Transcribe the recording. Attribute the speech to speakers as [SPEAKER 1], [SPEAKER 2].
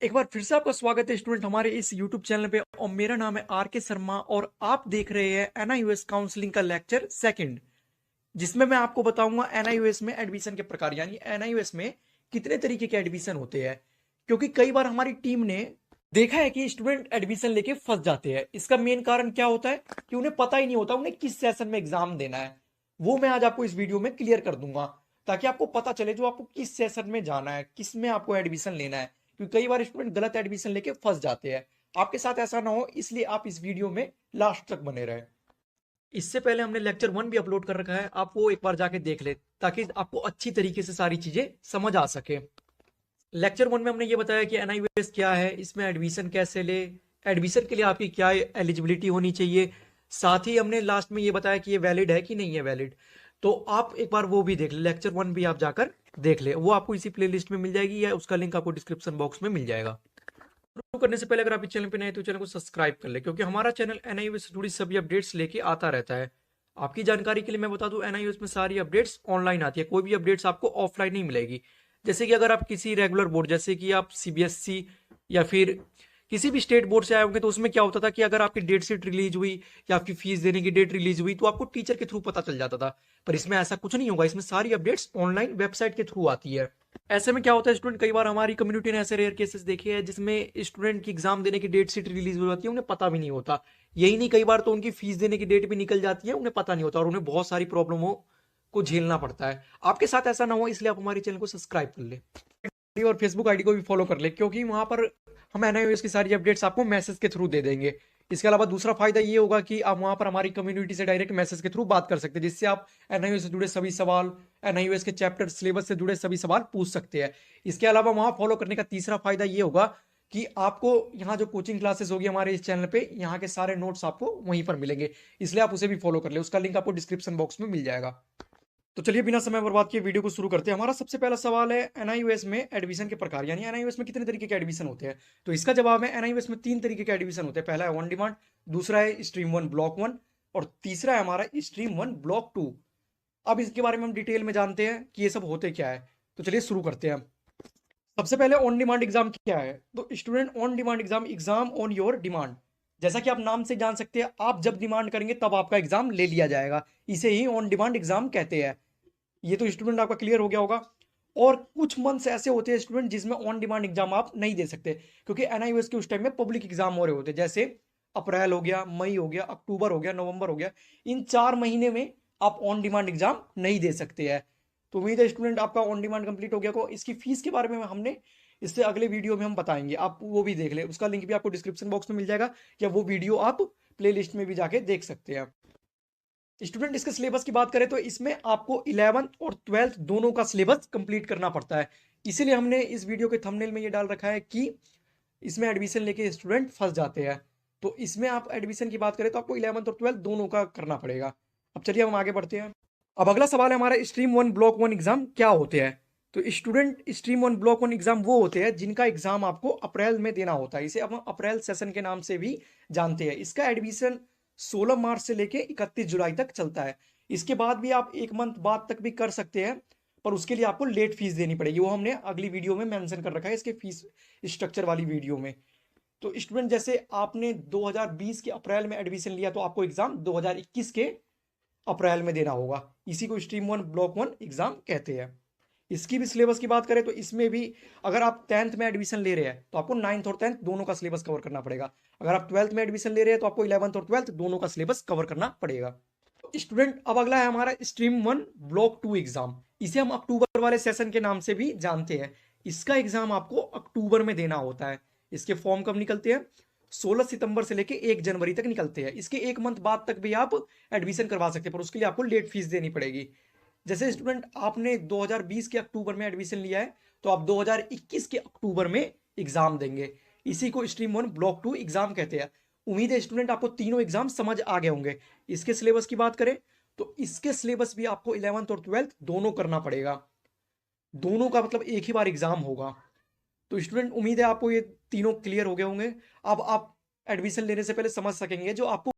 [SPEAKER 1] एक बार फिर से आपका स्वागत है स्टूडेंट हमारे इस YouTube चैनल पे। और मेरा नाम है आर के शर्मा और आप देख रहे हैं एनआईयूएस काउंसलिंग का लेक्चर सेकंड, जिसमें मैं आपको बताऊंगा एनआईयूएस में एडमिशन के प्रकार, यानी एनआईयूएस में कितने तरीके के एडमिशन होते हैं। क्योंकि कई बार हमारी टीम ने देखा है कि स्टूडेंट एडमिशन लेके फंस जाते हैं। इसका मेन कारण क्या होता है कि उन्हें पता ही नहीं होता उन्हें किस सेशन में एग्जाम देना है। वो मैं आज आपको इस वीडियो में क्लियर कर दूंगा, ताकि आपको पता चले जो आपको किस सेशन में जाना है, किस में आपको एडमिशन लेना है। क्योंकि कई बार स्टूडेंट गलत एडमिशन लेके फंस जाते हैं। आपके साथ ऐसा ना हो, इसलिए आप इस वीडियो में लास्ट तक बने रहे। इससे पहले हमने लेक्चर 1 भी अपलोड कर रखा है, आप वो एक बार जाके देख ले, ताकि आपको अच्छी तरीके से सारी चीजें समझ आ सके। लेक्चर 1 में हमने ये बताया कि एनआईवीएस क्या है, इसमें एडमिशन कैसे ले, एडमिशन के लिए आपकी क्या एलिजिबिलिटी होनी चाहिए। साथ ही हमने लास्ट में ये बताया कि ये वैलिड है कि नहीं है वैलिड। तो आप एक बार वो भी देख ले, लेक्चर 1 भी आप जाकर देख ले, वो आपको इसी प्लेलिस्ट में मिल जाएगी या उसका लिंक आपको डिस्क्रिप्शन बॉक्स में मिल जाएगा। शुरू करने से पहले अगर आप इस चैनल पे नए हैं तो चैनल को सब्सक्राइब कर ले, क्योंकि हमारा चैनल एनआईयूएस से जुड़ी सभी अपडेट्स लेके आता रहता है। आपकी जानकारी के लिए मैं बता दूं, एनआईयूएस में सारी अपडेट्स ऑनलाइन आती है, कोई भी अपडेट्स आपको ऑफलाइन नहीं मिलेगी। जैसे कि अगर आप किसी रेगुलर बोर्ड, जैसे कि आप सीबीएसई या फिर किसी भी स्टेट बोर्ड से आए होंगे, तो उसमें क्या होता था कि अगर आपकी डेट शीट रिलीज हुई या आपकी फीस देने की डेट रिलीज हुई तो आपको टीचर के थ्रू पता चल जाता था। पर इसमें ऐसा कुछ नहीं होगा, इसमें सारी अपडेट्स ऑनलाइन वेबसाइट के थ्रू आती है। ऐसे में क्या होता है स्टूडेंट, कई बार हमारी कम्युनिटी ने ऐसे रेयर केसेस देखे हैं जिसमें स्टूडेंट की एग्जाम देने की डेट शीट रिलीज हो जाती है, उन्हें पता भी नहीं होता। यही नहीं, कई बार तो उनकी फीस देने की डेट भी निकल जाती है, उन्हें पता नहीं होता और उन्हें बहुत सारी प्रॉब्लमों को झेलना पड़ता है। आपके साथ ऐसा ना हो, इसलिए आप हमारे चैनल को सब्सक्राइब कर ले और फेसबुक आईडी को भी फॉलो कर ले, क्योंकि वहां पर हम एनआईओएस की सारी अपडेट्स आपको मैसेज के थ्रू दे देंगे। इसके अलावा दूसरा फायदा ये होगा कि आप वहां पर हमारी कम्युनिटी से डायरेक्ट मैसेज के थ्रू बात कर सकते हैं, जिससे आप एनआईओएस से जुड़े सभी सवाल, एनआईओएस के चैप्टर सिलेबस से जुड़े सभी सवाल पूछ सकते हैं। इसके अलावा वहां फॉलो करने का तीसरा फायदा ये होगा कि आपको यहाँ जो कोचिंग क्लासेस होगी हमारे इस चैनल पे, यहाँ के सारे नोट्स आपको वहीं पर मिलेंगे, इसलिए आप उसे भी फॉलो कर ले। उसका लिंक आपको डिस्क्रिप्शन बॉक्स में मिल जाएगा। तो चलिए बिना समय बर्बाद किए वीडियो को शुरू करते हैं। हमारा सबसे पहला सवाल है एनआईयूएस में एडमिशन के प्रकार, यानी एनआईयूएस में कितने तरीके के एडमिशन होते हैं। तो इसका जवाब है एनआईयूएस में 3 तरीके के एडमिशन होते हैं। पहला है ऑन डिमांड, दूसरा है स्ट्रीम 1 ब्लॉक 1 और तीसरा है हमारा स्ट्रीम 1 ब्लॉक 2। अब इसके बारे में हम डिटेल में जानते हैं कि ये सब होते क्या है। तो चलिए शुरू करते हैं। सबसे पहले ऑन डिमांड एग्जाम क्या है। तो student, on demand exam, exam on your demand. जैसा कि आप नाम से जान सकते हैं, आप जब डिमांड करेंगे तब आपका एग्जाम ले लिया जाएगा, इसे ही ऑन डिमांड एग्जाम कहते हैं। ये तो स्टूडेंट आपका क्लियर हो गया होगा। और कुछ मंथ्स ऐसे होते हैं स्टूडेंट जिसमें ऑन डिमांड एग्जाम आप नहीं दे सकते, क्योंकि एनआईओएस के उस टाइम में पब्लिक एग्जाम हो रहे होते हैं। जैसे अप्रैल हो गया, मई हो गया, अक्टूबर हो गया, नवंबर हो गया। इन 4 महीने में आप ऑन डिमांड एग्जाम नहीं दे सकते हैं। तो उम्मीद है स्टूडेंट आपका ऑन डिमांड कंप्लीट हो गया को। इसकी फीस के बारे में हमने इससे अगले वीडियो में हम बताएंगे, आप वो भी देख ले, उसका लिंक भी आपको डिस्क्रिप्शन बॉक्स में मिल जाएगा, या वो वीडियो आप प्ले में भी जाके देख सकते हैं। स्टूडेंट, इसके सिलेबस की बात करें तो इसमें आपको 11th और 12th दोनों का सिलेबस कंप्लीट करना पड़ता है। इसीलिए हमने इस वीडियो के थंबनेल में ये डाल रखा है कि इसमें एडमिशन लेके स्टूडेंट फंस जाते हैं। तो इसमें आप एडमिशन की बात करें तो आपको 11th और 12th दोनों का करना पड़ेगा। अब चलिए हम आगे बढ़ते हैं। अब अगला सवाल है हमारा, स्ट्रीम 1 ब्लॉक 1 एग्जाम क्या होते हैं। तो स्टूडेंट, स्ट्रीम 1 ब्लॉक 1 एग्जाम वो होते हैं जिनका एग्जाम आपको अप्रैल में देना होता है। इसे हम अप्रैल सेशन के नाम से भी जानते हैं। इसका एडमिशन 16 मार्च से लेके 31 जुलाई तक चलता है। इसके बाद भी आप 1 मंथ बाद तक भी कर सकते हैं, पर उसके लिए आपको लेट फीस देनी पड़ेगी। वो हमने अगली वीडियो में मेंशन कर रखा है, इसके फीस स्ट्रक्चर वाली वीडियो में। तो स्टूडेंट, जैसे आपने 2020 के अप्रैल में एडमिशन लिया तो आपको एग्जाम 2021 के अप्रैल में देना होगा। इसी को स्ट्रीम 1 ब्लॉक 1 एग्जाम कहते हैं। इसकी भी सिलेबस की बात करें तो इसमें भी अगर आप 10th में एडमिशन ले रहे हैं तो आपको 9th और 10th दोनों का सिलेबस कवर करना पड़ेगा। अगर आप 12th में एडमिशन ले रहे हैं तो आपको 11th और 12th दोनों का सिलेबस कवर करना पड़ेगा। स्टूडेंट, अब अगला है हमारा स्ट्रीम 1 ब्लॉक 2 एग्जाम। इसे हम अक्टूबर वाले सेशन के नाम से भी जानते हैं। इसका एग्जाम आपको अक्टूबर में देना होता है। इसके फॉर्म कब निकलते हैं? 16 सितंबर से लेके 1 जनवरी तक निकलते हैं। इसके 1 मंथ बाद तक भी आप एडमिशन करवा सकते हैं, पर उसके लिए आपको लेट फीस देनी पड़ेगी। जैसे स्टूडेंट, आपने 2020 के अक्टूबर में एडमिशन लिया है तो आप 2021 के अक्टूबर में एग्जाम देंगे। इसी को स्ट्रीम 1 ब्लॉक 2 एग्जाम कहते हैं। उम्मीद है स्टूडेंट आपको तीनों एग्जाम समझ आ गए होंगे। इसके सिलेबस की बात करें तो इसके सिलेबस भी आपको 11th और 12th दोनों करना पड़ेगा। दोनों का मतलब एक ही बार एग्जाम होगा। तो स्टूडेंट, उम्मीद है आपको ये तीनों क्लियर हो गए होंगे। अब आप एडमिशन लेने से पहले समझ सकेंगे जो आपको